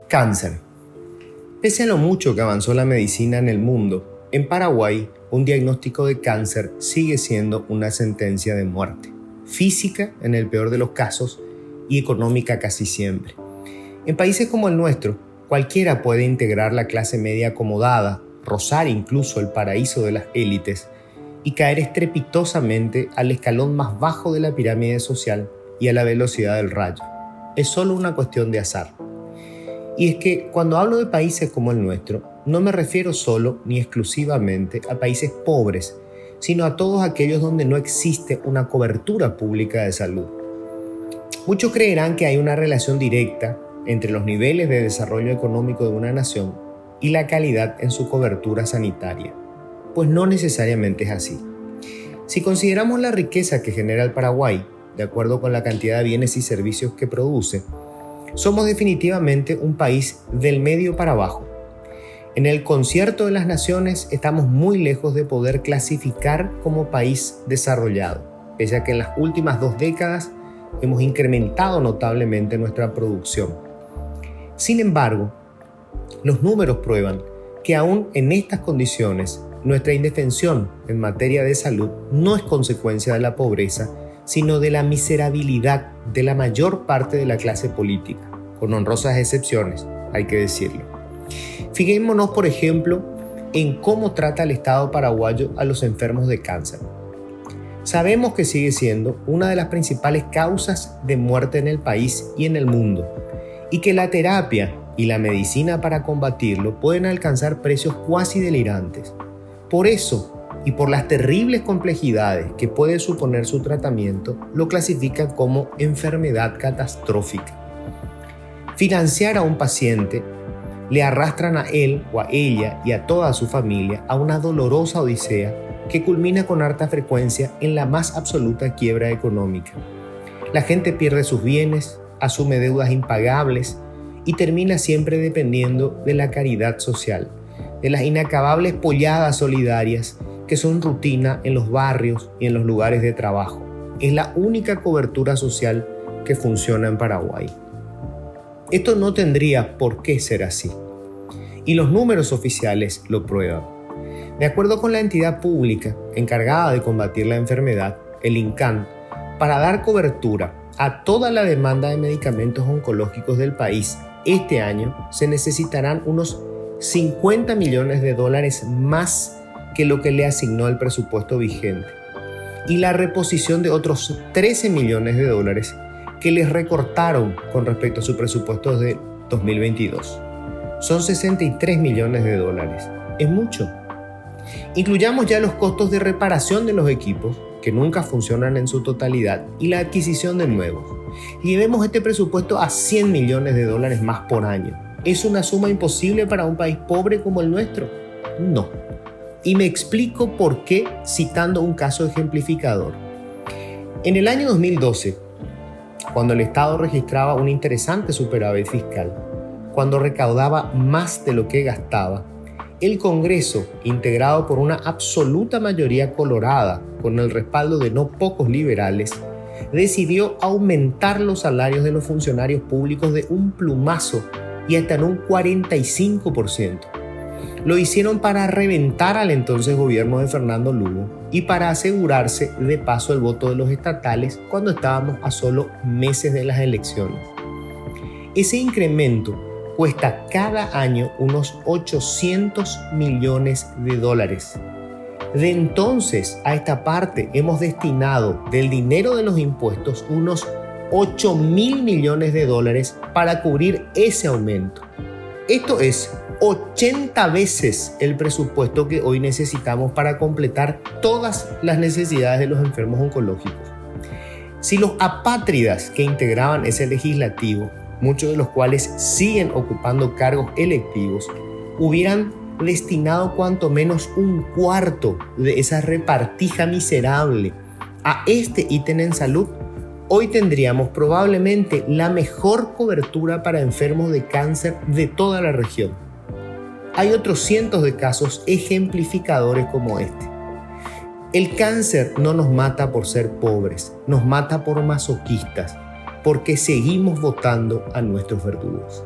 Cáncer. Pese a lo mucho que avanzó la medicina en el mundo, en Paraguay un diagnóstico de cáncer sigue siendo una sentencia de muerte, física en el peor de los casos y económica casi siempre. En países como el nuestro, cualquiera puede integrar la clase media acomodada, rozar incluso el paraíso de las élites y caer estrepitosamente al escalón más bajo de la pirámide social y a la velocidad del rayo. Es solo una cuestión de azar. Y es que cuando hablo de países como el nuestro, no me refiero solo ni exclusivamente a países pobres, sino a todos aquellos donde no existe una cobertura pública de salud. Muchos creerán que hay una relación directa entre los niveles de desarrollo económico de una nación y la calidad en su cobertura sanitaria. Pues no necesariamente es así. Si consideramos la riqueza que genera el Paraguay, de acuerdo con la cantidad de bienes y servicios que produce, somos definitivamente un país del medio para abajo. En el concierto de las naciones estamos muy lejos de poder clasificar como país desarrollado, pese a que en las últimas 2 décadas hemos incrementado notablemente nuestra producción. Sin embargo, los números prueban que aún en estas condiciones, nuestra indefensión en materia de salud no es consecuencia de la pobreza, sino de la miserabilidad de la mayor parte de la clase política, con honrosas excepciones, hay que decirlo. Fijémonos, por ejemplo, en cómo trata el Estado paraguayo a los enfermos de cáncer. Sabemos que sigue siendo una de las principales causas de muerte en el país y en el mundo, y que la terapia y la medicina para combatirlo pueden alcanzar precios cuasi delirantes. Por eso, y por las terribles complejidades que puede suponer su tratamiento, lo clasifican como enfermedad catastrófica. Financiar a un paciente le arrastran a él o a ella y a toda su familia a una dolorosa odisea que culmina con harta frecuencia en la más absoluta quiebra económica. La gente pierde sus bienes, asume deudas impagables y termina siempre dependiendo de la caridad social, de las inacabables polladas solidarias que son rutina en los barrios y en los lugares de trabajo. Es la única cobertura social que funciona en Paraguay. Esto no tendría por qué ser así, y los números oficiales lo prueban. De acuerdo con la entidad pública encargada de combatir la enfermedad, el INCAN, para dar cobertura a toda la demanda de medicamentos oncológicos del país este año se necesitarán unos $50 millones más que lo que le asignó el presupuesto vigente, y la reposición de otros $13 millones que les recortaron con respecto a su presupuesto de 2022. Son $63 millones. Es mucho. Incluyamos ya los costos de reparación de los equipos, que nunca funcionan en su totalidad, y la adquisición de nuevos. Llevemos este presupuesto a $100 millones más por año. ¿Es una suma imposible para un país pobre como el nuestro? No. Y me explico por qué citando un caso ejemplificador. En el año 2012, cuando el Estado registraba un interesante superávit fiscal, cuando recaudaba más de lo que gastaba, el Congreso, integrado por una absoluta mayoría colorada, con el respaldo de no pocos liberales, decidió aumentar los salarios de los funcionarios públicos de un plumazo y hasta en un 45%. Lo hicieron para reventar al entonces gobierno de Fernando Lugo y para asegurarse de paso el voto de los estatales cuando estábamos a solo meses de las elecciones. Ese incremento cuesta cada año unos $800 millones. De entonces a esta parte hemos destinado del dinero de los impuestos unos $8.000 millones para cubrir ese aumento. Esto es 80 veces el presupuesto que hoy necesitamos para completar todas las necesidades de los enfermos oncológicos. Si los apátridas que integraban ese legislativo, muchos de los cuales siguen ocupando cargos electivos, hubieran destinado cuanto menos un cuarto de esa repartija miserable a este ítem en salud, hoy tendríamos probablemente la mejor cobertura para enfermos de cáncer de toda la región. Hay otros cientos de casos ejemplificadores como este. El cáncer no nos mata por ser pobres, nos mata por masoquistas, porque seguimos votando a nuestros verdugos.